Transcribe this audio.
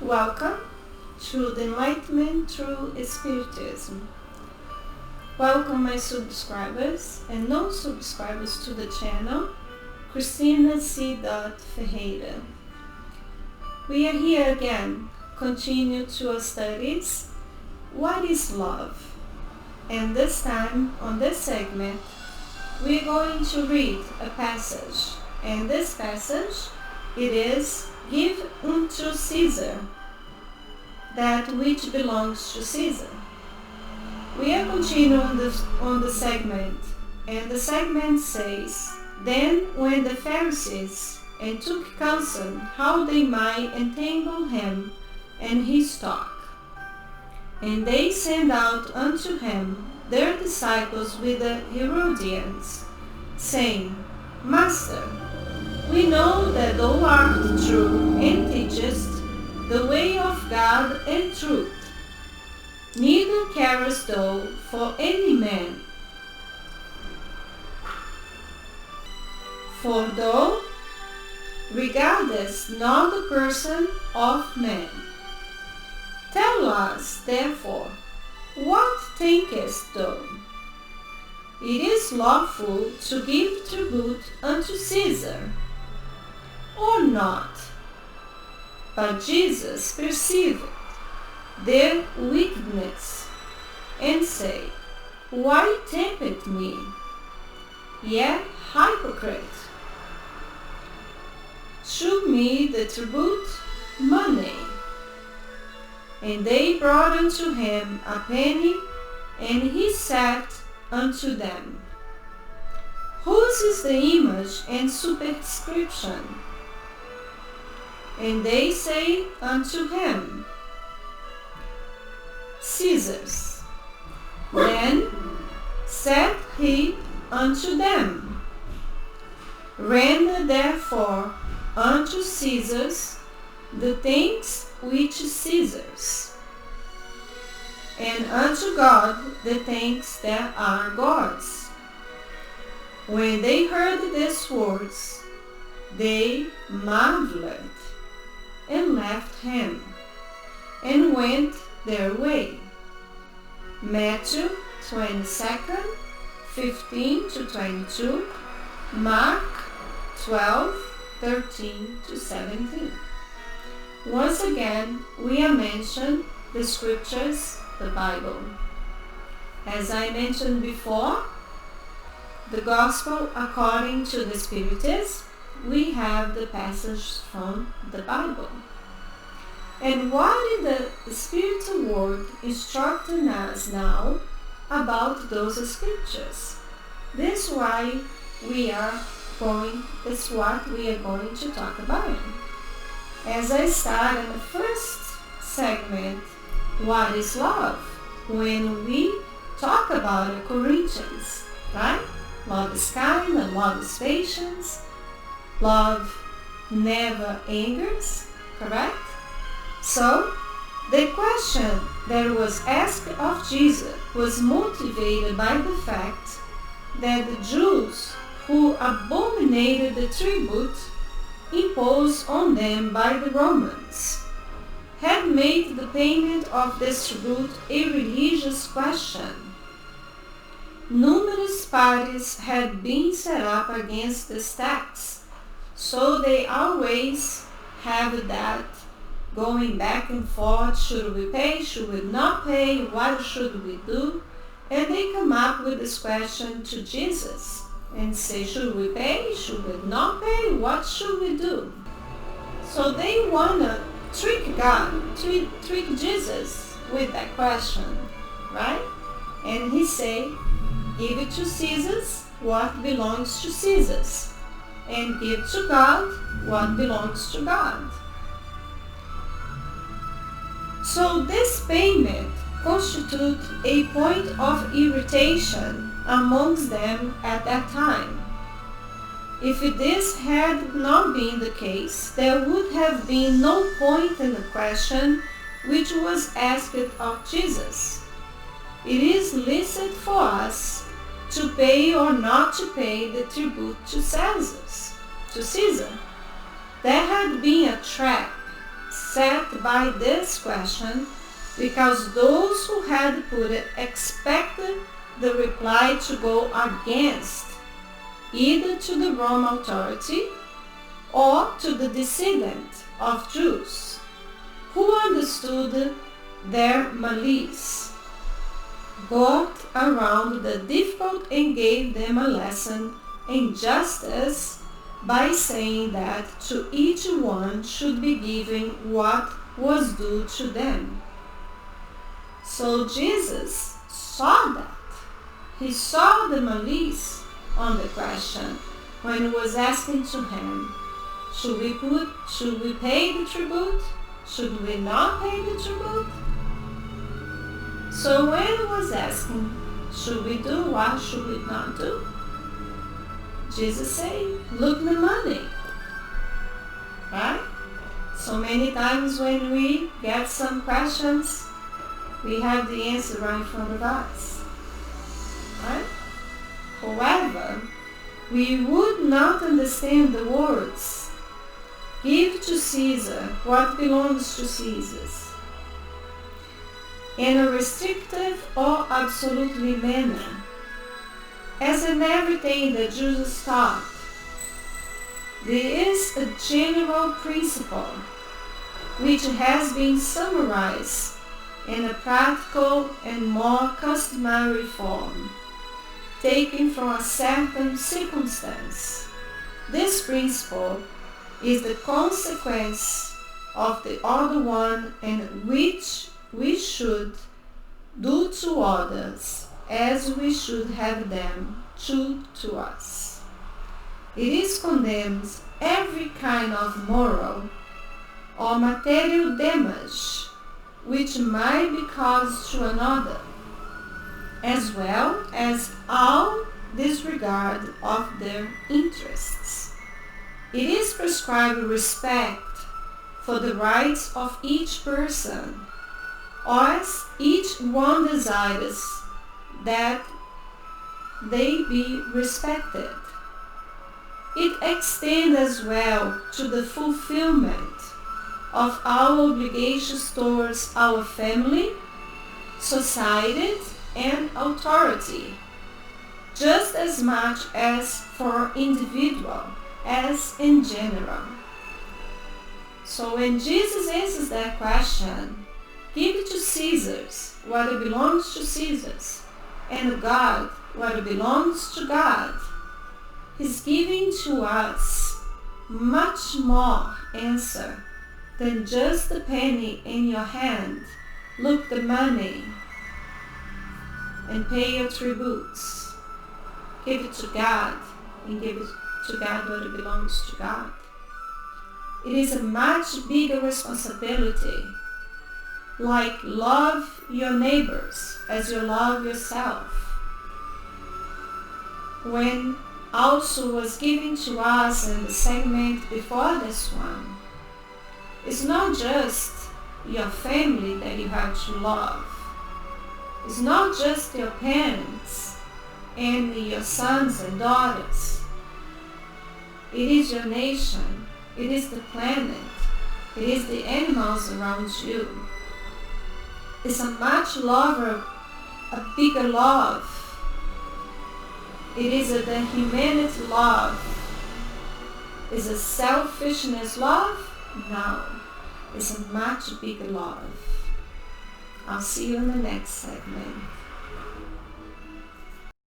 Welcome to the Enlightenment through Spiritism. Welcome my subscribers and non-subscribers to the channel, Cristina C. Ferreira. We are here again, continue to our studies, What is Love? And this time, on this segment, we are going to read a passage. And this passage, it is, Give unto Caesar that which belongs to Caesar. We are continuing on the segment, and the segment says, Then when the Pharisees and took counsel how they might entangle him and his talk, and they sent out unto him their disciples with the Herodians, saying, Master, we know that thou art true and teachest the way of God and truth. Neither carest thou for any man. For thou regardest not the person of man. Tell us, therefore, what thinkest thou? It is lawful to give tribute unto Caesar, or not? But Jesus perceived their wickedness, and said, Why tempt me, ye hypocrite? Shew me the tribute money. And they brought unto him a penny, and he said unto them, Whose is the image and superscription? And they say unto him, Caesar's. Then said he unto them, Render therefore unto Caesar's the things which Caesar's, and unto God the things that are God's. When they heard these words, they marveled, and left him, and went their way. Matthew 22, 15 to 22, Mark 12, 13 to 17. Once again, we are mentioned the scriptures, the Bible. As I mentioned before, the Gospel according to the Spiritism, we have the passage from the Bible. And what is the spiritual world instructing us now about those scriptures? This is what we are going to talk about. As I start in the first segment, what is love? When we talk about Corinthians, right? Love is kind and love is patience. Love never angers, correct? So, the question that was asked of Jesus was motivated by the fact that the Jews who abominated the tribute imposed on them by the Romans had made the payment of this tribute a religious question. Numerous parties had been set up against this tax, so they always have that going back and forth. Should we pay? Should we not pay? What should we do? And they come up with this question to Jesus and say, should we pay? Should we not pay? What should we do? So they want to trick God, trick Jesus with that question, right? And he say, give it to Caesar's what belongs to Caesar's, and give to God what belongs to God. So this payment constituted a point of irritation amongst them at that time. If this had not been the case, there would have been no point in the question which was asked of Jesus. It is licit for us to pay or not to pay the tribute to Caesar. There had been a trap upset by this question because those who had put it expected the reply to go against either to the Roman authority or to the descendant of Jews, who understood their malice, got around the difficult and gave them a lesson in justice by saying that to each one should be given what was due to them. So Jesus saw that. He saw the malice on the question when he was asking to him, should we pay the tribute? Should we not pay the tribute? So when he was asking, should we do what, should we not do? Jesus said, look the money. Right? So many times when we get some questions, we have the answer right in front of us. Right? However, we would not understand the words, give to Caesar what belongs to Caesar, in a restrictive or absolutely manner, as in everything that Jesus taught. There is a general principle which has been summarized in a practical and more customary form, taken from a certain circumstance. This principle is the consequence of the other one, and which we should do to others as we should have them do to us. It condemns every kind of moral or material damage which might be caused to another, as well as all disregard of their interests. It is prescribed respect for the rights of each person, as each one desires that they be respected. It extends as well to the fulfillment of our obligations towards our family, society, and authority, just as much as for individual as in general. So when Jesus answers that question, give to Caesar's what it belongs to Caesar's, and God what it belongs to God, He's giving to us much more answer than just the penny in your hand. Look the money and pay your tributes. Give it to God and give it to God what it belongs to God. It is a much bigger responsibility, like love your neighbors as you love yourself. When also was given to us in the segment before this one, it's not just your family that you have to love. It's not just your parents and your sons and daughters. It is your nation. It is the planet. It is the animals around you. It's a much lover, a bigger love. It is the humanity love. Is it selfishness love? No. It's a much bigger love. I'll see you in the next segment.